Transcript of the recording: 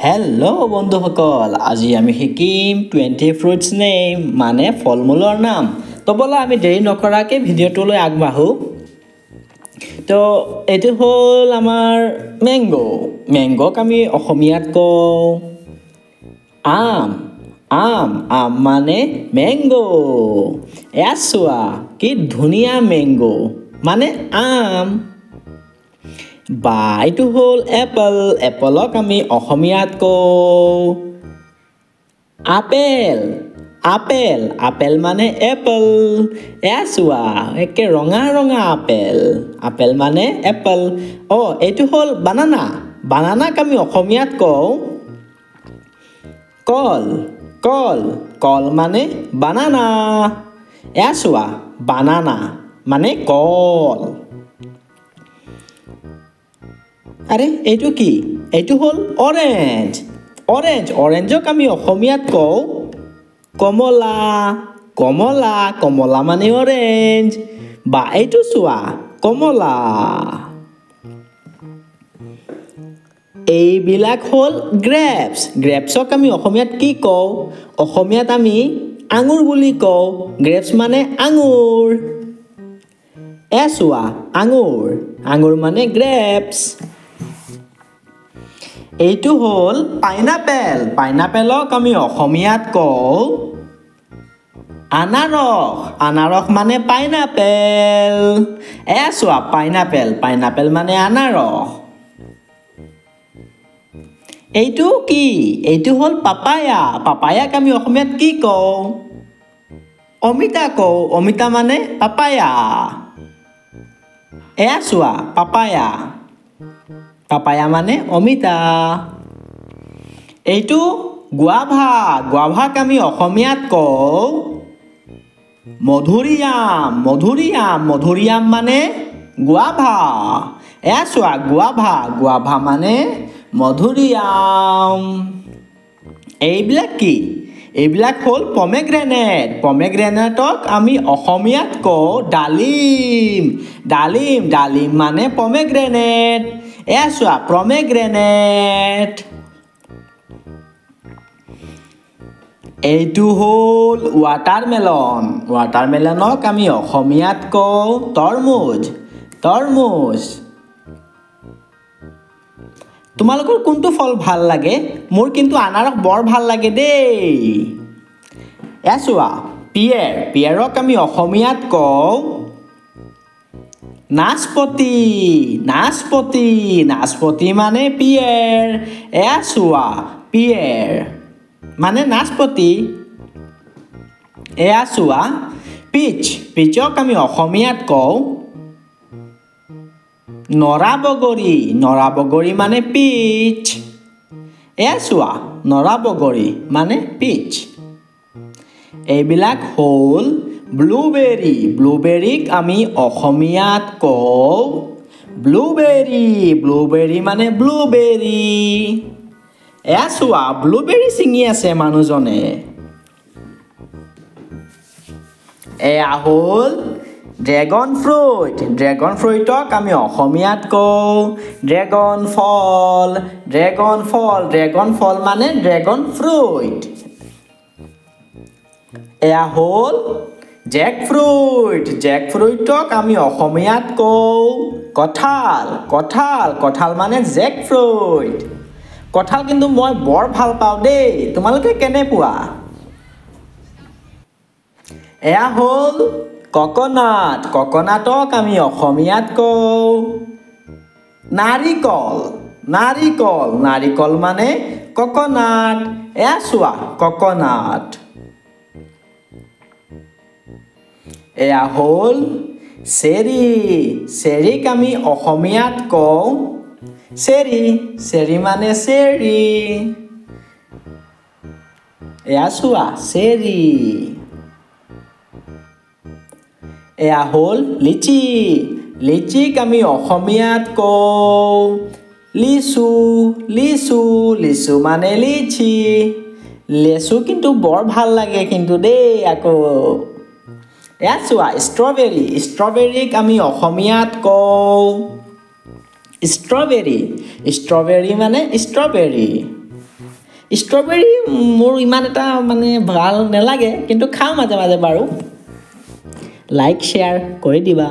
Hello' বন্ধুসকল, আজি আমি শিকিম 20 ফ্ৰুটছ নেম মানে ফলমূলৰ নাম। তো বলা আমি দেৰি নকৰাকৈ ভিডিঅ'টোলৈ আগবাঢ়োঁ। তো এইটো হ'ল আমাৰ মেংগো। মেংগোক আমি অসমীয়াত কওঁ আম। আম আম মানে মেংগো। এয়া চোৱা কি ধুনীয়া মেংগো মানে আম। বা এইটো হ'ল এপল। এপলক আমি অসমীয়াত কওঁ আপেল। আপেল আপেল মানে এপল। এয়া চোৱা একে ৰঙা ৰঙা আপেল। আপেল মানে এপল। এইটো হ'ল বানানা। বানানাক আমি অসমীয়াত কওঁ কল। কল কল মানে বানানা। এয়া চোৱা বানানা মানে কল। আৰে এইটো কি? এইটো হ'ল অৰেঞ্জ। অৰেঞ্জ অৰেঞ্জক আমি অসমীয়াত কওঁ কমলা। কমলা কমলা মানে অৰেঞ্জ। বা এইটো চোৱা কমলা। এইবিলাক হ'ল গ্ৰেপছ। গ্ৰেপছক আমি অসমীয়াত কি কওঁ? অসমীয়াত আমি আঙুৰ বুলি কওঁ। গ্ৰেপছ মানে আঙুৰ। চোৱা আঙুৰ। আঙুৰ মানে গ্ৰেপছ। এইটো হ'ল পাইনাপেল। পাইনাপেলক আমি অসমীয়াত কওঁ আনাৰস। আনাৰস মানে পাইনাপেল। চোৱা পাইনাপেল। পাইনাপেল মানে আনাৰস। এইটো কি? এইটো হ'ল পাপায়া। পাপায়াক আমি অসমীয়াত কি কওঁ? অমিতা কওঁ। অমিতা মানে পাপায়া। চোৱা পাপায়া। পাপায়া মানে অমিতা। এইটো গুৱাভা। গুৱাভাক আমি অসমীয়াত কওঁ মধুৰিআম। মধুৰিআম মধুৰিআম মানে গুৱাভা। চোৱা গুৱাভা। গুৱাভা মানে মধুৰিআম। এইবিলাক কি? এইবিলাক হ'ল পমেগ্ৰেনেট। পমেগ্ৰেনেটক আমি অসমীয়াত কওঁ ডালিম। ডালিম ডালিম মানে পমেগ্ৰেনেট। চোৱা পমেগ্ৰেনেট। এইটো হ'ল ৱাটাৰমেলন। ৱাটাৰমেলনক আমি অসমীয়াত কওঁ তৰমুজ। তৰমুজ। তোমালোকৰ কোনটো ফল ভাল লাগে? মোৰ কিন্তু আনাৰস বৰ ভাল লাগে দেই। চোৱা পিয়েৰ। পিয়েৰক আমি অসমীয়াত কওঁ নাচপতি। নাচপতি নাচপতি মানে পিয়েৰ। চোৱা পিয়েৰ মানে নাচপতি। চোৱা পিচ। পিচক আমি অসমীয়াত কওঁ নৰা বগৰী। নৰা বগৰী মানে পিচ। চোৱা নৰা বগৰী মানে পিচ। এইবিলাক হ'ল ব্লুবেৰী। ব্লুবেৰীক আমি অসমীয়াত কওঁ ব্লুবেৰী। ব্লুবেৰী মানে ব্লুবেৰী। চোৱা ব্লুবেৰী ছিঙি আছে মানুহজনে। এয়া হ'ল ড্ৰেগন ফ্ৰুইট। ড্ৰেগন ফ্ৰুইটক আমি অসমীয়াত কওঁ ড্ৰেগন ফল। ড্ৰেগন ফল। ড্ৰেগন ফল মানে ড্ৰেগন ফ্ৰুইট। এয়া হ'ল জেক ফ্ৰুইট। জেক ফ্ৰুইটক আমি অসমীয়াত কওঁ কঁঠাল। কঁঠাল। কঁঠাল মানে জেক ফ্ৰুইট। কঁঠাল কিন্তু মই বৰ ভাল পাওঁ দেই। তোমালোকে কেনে পোৱা? এয়া হ'ল ককনাট। ককনাটক আমি অসমীয়াত কওঁ নাৰিকল। নাৰিকল। নাৰিকল মানে ককনাট। চোৱা ককনাট। এয়া হ'ল চেৰী। চেৰীক আমি অসমীয়াত কওঁ চেৰী। চেৰী মানে চেৰী। চোৱা চেৰী। এয়া হ'ল লিচি। লিচিক আমি অসমীয়াত কওঁ লিচু। লিচু। লিচু মানে লিচি। লেচু কিন্তু বৰ ভাল লাগে কিন্তু দেই আকৌ। চোৱা ষ্ট্ৰবেৰী। ষ্ট্ৰবেৰীক আমি অসমীয়াত কওঁ ষ্ট্ৰবেৰী। ষ্ট্ৰবেৰী মানে ষ্ট্ৰবেৰী। ষ্ট্ৰবেৰী মোৰ ইমান এটা মানে ভাল নালাগে কিন্তু খাওঁ মাজে মাজে বাৰু লাইক শ্বেয়াৰ কৰি দিবা